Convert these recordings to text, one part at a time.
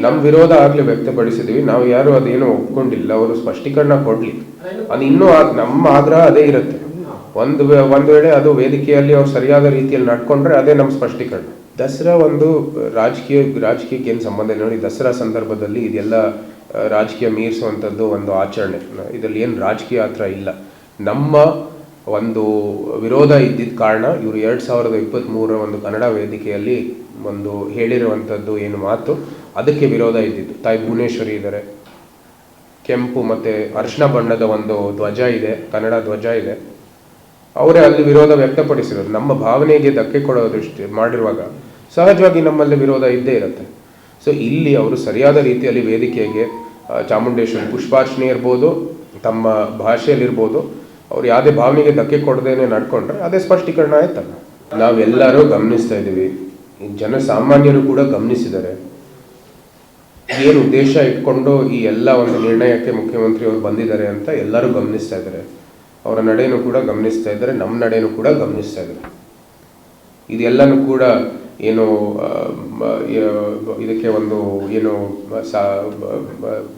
ನಮ್ಮ ವಿರೋಧ ಆಗಲಿ ವ್ಯಕ್ತಪಡಿಸಿದ್ವಿ. ನಾವು ಯಾರು ಅದೇನು ಒಪ್ಕೊಂಡಿಲ್ಲ. ಅವರು ಸ್ಪಷ್ಟೀಕರಣ ಕೊಡ್ಲಿ. ಅದು ಇನ್ನೂ ನಮ್ಮ ಆಗ್ರಹ ಅದೇ ಇರುತ್ತೆ. ಒಂದು ವೇಳೆ ಅದು ವೇದಿಕೆಯಲ್ಲಿ ಅವ್ರು ಸರಿಯಾದ ರೀತಿಯಲ್ಲಿ ನಡ್ಕೊಂಡ್ರೆ ಅದೇ ನಮ್ಮ ಸ್ಪಷ್ಟೀಕರಣ. ದಸರಾ ಒಂದು ರಾಜಕೀಯಕ್ಕೆ ಏನು ಸಂಬಂಧ ಇಲ್ಲ ನೋಡಿ. ದಸರಾ ಸಂದರ್ಭದಲ್ಲಿ ಇದೆಲ್ಲ ರಾಜಕೀಯ ಮೀರಿಸುವಂಥದ್ದು ಒಂದು ಆಚರಣೆ. ಇದರಲ್ಲಿ ಏನು ರಾಜಕೀಯ ಹತ್ರ ಇಲ್ಲ. ನಮ್ಮ ಒಂದು ವಿರೋಧ ಇದ್ದಿದ್ದ ಕಾರಣ ಇವರು 2023 ಒಂದು ಕನ್ನಡ ವೇದಿಕೆಯಲ್ಲಿ ಒಂದು ಹೇಳಿರುವಂಥದ್ದು ಏನು ಮಾತು, ಅದಕ್ಕೆ ವಿರೋಧ ಇದ್ದಿದ್ದು. ತಾಯಿ ಭುವನೇಶ್ವರಿ ಇದ್ದಾರೆ, ಕೆಂಪು ಮತ್ತು ಅರಿಶಿನ ಬಣ್ಣದ ಒಂದು ಧ್ವಜ ಇದೆ, ಕನ್ನಡ ಧ್ವಜ ಇದೆ. ಅವರೇ ಅಲ್ಲಿ ವಿರೋಧ ವ್ಯಕ್ತಪಡಿಸಿರೋದು. ನಮ್ಮ ಭಾವನೆಗೆ ಧಕ್ಕೆ ಕೊಡೋದೃಷ್ಟಿ ಮಾಡಿರುವಾಗ ಸಹಜವಾಗಿ ನಮ್ಮಲ್ಲಿ ವಿರೋಧ ಇದ್ದೇ ಇರುತ್ತೆ. ಸೊ ಇಲ್ಲಿ ಅವರು ಸರಿಯಾದ ರೀತಿಯಲ್ಲಿ ವೇದಿಕೆಗೆ ಚಾಮುಂಡೇಶ್ವರಿ ಪುಷ್ಪಾರ್ಚನೆ ಇರ್ಬೋದು, ತಮ್ಮ ಭಾಷೆಯಲ್ಲಿರ್ಬೋದು, ಅವ್ರು ಯಾವುದೇ ಭಾವನೆಗೆ ಧಕ್ಕೆ ಕೊಡದೇನೆ ನಡ್ಕೊಂಡ್ರೆ ಅದೇ ಸ್ಪಷ್ಟೀಕರಣ ಆಯ್ತಲ್ಲ. ನಾವೆಲ್ಲರೂ ಗಮನಿಸ್ತಾ ಇದ್ದೀವಿ, ಜನಸಾಮಾನ್ಯರು ಕೂಡ ಗಮನಿಸಿದ್ದಾರೆ ಏನು ಉದ್ದೇಶ ಇಟ್ಕೊಂಡು ಈ ಎಲ್ಲ ಒಂದು ನಿರ್ಣಯಕ್ಕೆ ಮುಖ್ಯಮಂತ್ರಿ ಅವರು ಬಂದಿದ್ದಾರೆ ಅಂತ ಎಲ್ಲರೂ ಗಮನಿಸ್ತಾ ಇದ್ದಾರೆ. ಅವರ ನಡೆಯನ್ನು ಕೂಡ ಗಮನಿಸ್ತಾ ಇದ್ದಾರೆ, ನಮ್ಮ ನಡೆಯನ್ನು ಕೂಡ ಗಮನಿಸ್ತಾ ಇದ್ದಾರೆ. ಇದೆಲ್ಲನೂ ಕೂಡ ಏನು ಇದಕ್ಕೆ ಒಂದು ಏನು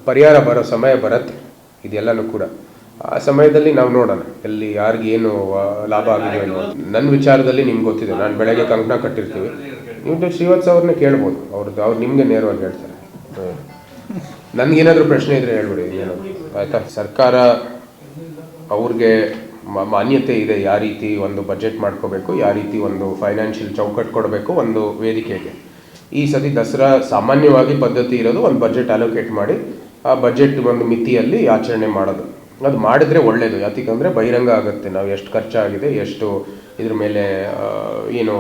ಪರಿಹಾರ ಬರೋ ಸಮಯ ಬರುತ್ತೆ. ಇದೆಲ್ಲನೂ ಕೂಡ ಆ ಸಮಯದಲ್ಲಿ ನಾವು ನೋಡೋಣ ಎಲ್ಲಿ ಯಾರಿಗೆ ಏನು ಲಾಭ ಆಗಿದೆ ಅನ್ನೋ. ನನ್ನ ವಿಚಾರದಲ್ಲಿ ನಿಮ್ಗೆ ಗೊತ್ತಿದೆ, ನಾನು ಬೆಳಗ್ಗೆ ಕಂಕಣ ಕಟ್ಟಿರ್ತೀವಿ. ನೀವು ಶ್ರೀವತ್ಸ ಅವ್ರನ್ನೇ ಕೇಳ್ಬೋದು, ಅವ್ರು ನಿಮಗೆ ನೇರವಾಗಿ ಹೇಳ್ತಾರೆ. ನನಗೇನಾದರೂ ಪ್ರಶ್ನೆ ಇದ್ರೆ ಹೇಳ್ಬಿಡಿ, ಏನಾದ್ರು ಆಯಿತಾ. ಸರ್ಕಾರ ಅವ್ರಿಗೆ ಮಾನ್ಯತೆ ಇದೆ ಯಾವ ರೀತಿ ಒಂದು ಬಜೆಟ್ ಮಾಡ್ಕೋಬೇಕು, ಯಾವ ರೀತಿ ಒಂದು ಫೈನಾನ್ಷಿಯಲ್ ಚೌಕಟ್ಟು ಕೊಡಬೇಕು ಒಂದು ವೇದಿಕೆಗೆ. ಈ ಸತಿ ದಸರಾ ಸಾಮಾನ್ಯವಾಗಿ ಪದ್ಧತಿ ಇರೋದು ಒಂದು ಬಜೆಟ್ ಅಲೋಕೇಟ್ ಮಾಡಿ ಆ ಬಜೆಟ್ ಒಂದು ಮಿತಿಯಲ್ಲಿ ಆಚರಣೆ ಮಾಡೋದು. ಅದು ಮಾಡಿದರೆ ಒಳ್ಳೆಯದು. ಯಾಕಂದರೆ ಬಹಿರಂಗ ಆಗುತ್ತೆ ನಾವು ಎಷ್ಟು ಖರ್ಚಾಗಿದೆ, ಎಷ್ಟು ಇದ್ರ ಮೇಲೆ ಏನು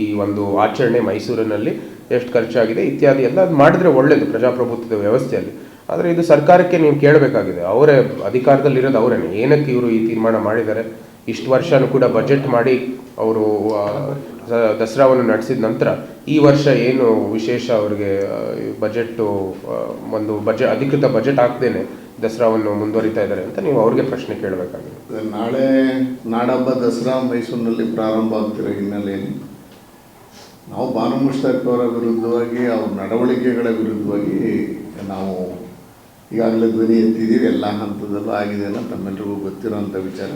ಈ ಒಂದು ಆಚರಣೆ ಮೈಸೂರಿನಲ್ಲಿ ಎಷ್ಟು ಖರ್ಚಾಗಿದೆ ಇತ್ಯಾದಿ ಎಲ್ಲ. ಅದು ಮಾಡಿದರೆ ಒಳ್ಳೆಯದು ಪ್ರಜಾಪ್ರಭುತ್ವದ ವ್ಯವಸ್ಥೆಯಲ್ಲಿ. ಆದರೆ ಇದು ಸರ್ಕಾರಕ್ಕೆ ನೀವು ಕೇಳಬೇಕಾಗಿದೆ. ಅವರೇ ಅಧಿಕಾರದಲ್ಲಿರೋದು ಅವರೇನೆ. ಏನಕ್ಕೆ ಇವರು ಈ ತೀರ್ಮಾನ ಮಾಡಿದ್ದಾರೆ? ಇಷ್ಟು ವರ್ಷನೂ ಕೂಡ ಬಜೆಟ್ ಮಾಡಿ ಅವರು ದಸರಾವನ್ನು ನಡೆಸಿದ ನಂತರ ಈ ವರ್ಷ ಏನು ವಿಶೇಷ ಅವರಿಗೆ ಬಜೆಟ್ಟು ಒಂದು ಅಧಿಕೃತ ಬಜೆಟ್ ಹಾಕ್ದೇನೆ ದಸರಾವನ್ನು ಮುಂದುವರಿತಾ ಇದ್ದಾರೆ ಅಂತ ನೀವು ಅವ್ರಿಗೆ ಪ್ರಶ್ನೆ ಕೇಳಬೇಕಾಗಿದೆ. ನಾಳೆ ನಾಡಹಬ್ಬ ದಸರಾ ಮೈಸೂರಿನಲ್ಲಿ ಪ್ರಾರಂಭ ಆಗ್ತಿರೋ ಹಿನ್ನೆಲೆಯಲ್ಲಿ ನಾವು ಬಾನು ಮುಷ್ತಾಕ್ ಅವರ ವಿರುದ್ಧವಾಗಿ, ಅವ್ರ ನಡವಳಿಕೆಗಳ ವಿರುದ್ಧವಾಗಿ ನಾವು ಈಗಾಗಲೇ ಧ್ವನಿ ಎತ್ತಿದ್ದೀವಿ. ಎಲ್ಲ ಹಂತದಲ್ಲೂ ಆಗಿದೆ ಅನ್ನೋ ತಮ್ಮೆಲ್ಲರಿಗೂ ಗೊತ್ತಿರೋಂಥ ವಿಚಾರ.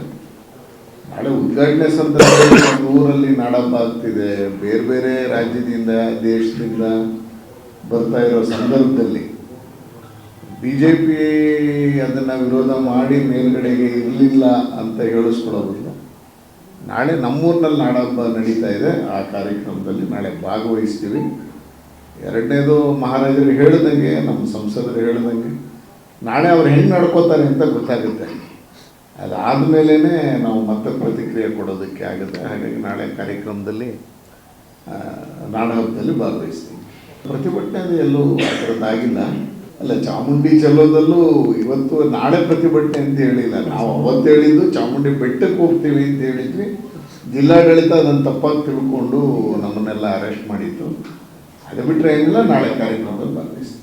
ನಾಳೆ ಉದ್ಘಾಟನೆ ಸಂದರ್ಭದಲ್ಲಿ ಒಂದು ಊರಲ್ಲಿ ನಾಡಹಬ್ಬ ಆಗ್ತಿದೆ, ಬೇರೆ ಬೇರೆ ರಾಜ್ಯದಿಂದ ದೇಶದಿಂದ ಬರ್ತಾ ಇರೋ ಸಂದರ್ಭದಲ್ಲಿ BJP ಅದನ್ನು ವಿರೋಧ ಮಾಡಿ ಮೇಲ್ಗಡೆಗೆ ಇರಲಿಲ್ಲ ಅಂತ ಹೇಳಿಸ್ಕೊಳ್ಳೋದಿಲ್ಲ. ನಾಳೆ ನಮ್ಮೂರಿನಲ್ಲಿ ನಾಡಹಬ್ಬ ನಡೀತಾ ಇದೆ, ಆ ಕಾರ್ಯಕ್ರಮದಲ್ಲಿ ನಾಳೆ ಭಾಗವಹಿಸ್ತೀವಿ. ಎರಡನೇದು ಮಹಾರಾಜರು ಹೇಳಿದಂಗೆ, ನಮ್ಮ ಸಂಸದರು ಹೇಳಿದಂಗೆ ನಾಳೆ ಅವ್ರು ಹೆಂಗೆ ನಡ್ಕೋತಾರೆ ಅಂತ ಗೊತ್ತಾಗುತ್ತೆ. ಅದಾದಮೇಲೆ ನಾವು ಮತ್ತೆ ಪ್ರತಿಕ್ರಿಯೆ ಕೊಡೋದಕ್ಕೆ ಆಗುತ್ತೆ. ಹಾಗಾಗಿ ನಾಳೆ ಕಾರ್ಯಕ್ರಮದಲ್ಲಿ ನಾಡಹಬ್ಬದಲ್ಲಿ ಭಾಗವಹಿಸ್ತೀವಿ. ಪ್ರತಿಭಟನೆ ಅದು ಎಲ್ಲೂ ಆ ಥರದ್ದಾಗಿಲ್ಲ. ಅಲ್ಲ, ಚಾಮುಂಡಿ ಚೆಲ್ಲೋದಲ್ಲೂ ಇವತ್ತು ನಾಳೆ ಪ್ರತಿಭಟನೆ ಅಂತ ಹೇಳಿಲ್ಲ. ನಾವು ಅವತ್ತು ಹೇಳಿದ್ದು ಚಾಮುಂಡಿ ಬೆಟ್ಟಕ್ಕೆ ಹೋಗ್ತೀವಿ ಅಂತ ಹೇಳಿದ್ವಿ. ಜಿಲ್ಲಾಡಳಿತ ಅದನ್ನು ತಪ್ಪಾಗಿ ತಿಳ್ಕೊಂಡು ನಮ್ಮನ್ನೆಲ್ಲ ಅರೆಸ್ಟ್ ಮಾಡಿತ್ತು. ಅದು ಬಿಟ್ಟರೆ ಏನಿಲ್ಲ, ನಾಳೆ ಕಾರ್ಯಕ್ರಮದಲ್ಲಿ ಭಾಗವಹಿಸ್ತೀವಿ.